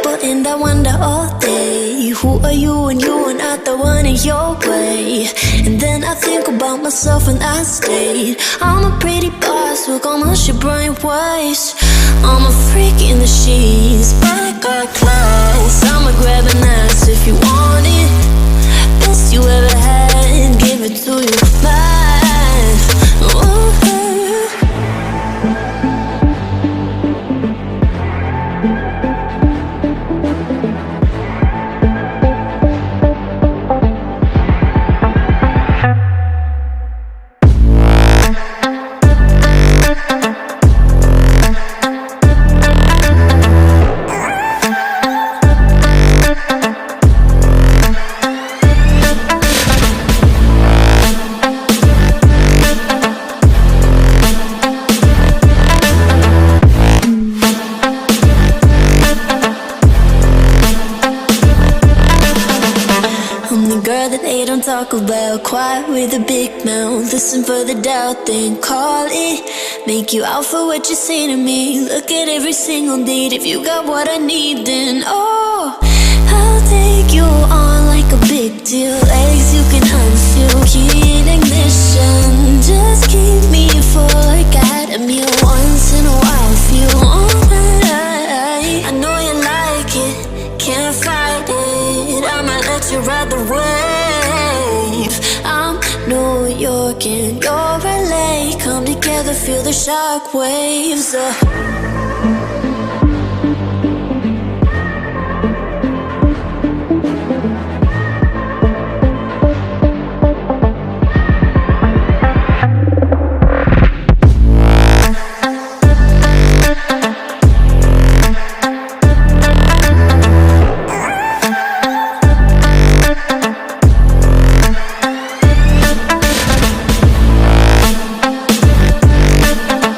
people and I wonder all day, who are you and you are not the one in your way. And then I think about myself and I state, I'm a pretty boss with almost your brain waves. I'm a freak in the sheets, but I got class. I'ma grab an ass if you want it. Best you ever had, give it to you, man. Ooh. Talk about quiet with a big mouth. Listen for the doubt, then call it. Make you out for what you say to me. Look at every single date. If you got what I need, then oh, I'll take you on like a big deal. Legs you can unfeel, key in ignition. Just keep me full like at a meal. Once in a while, feel alright. I know you like it, can't fight it. I'ma let you ride the wave. I'm New York and you're LA. Come together, feel the shock waves.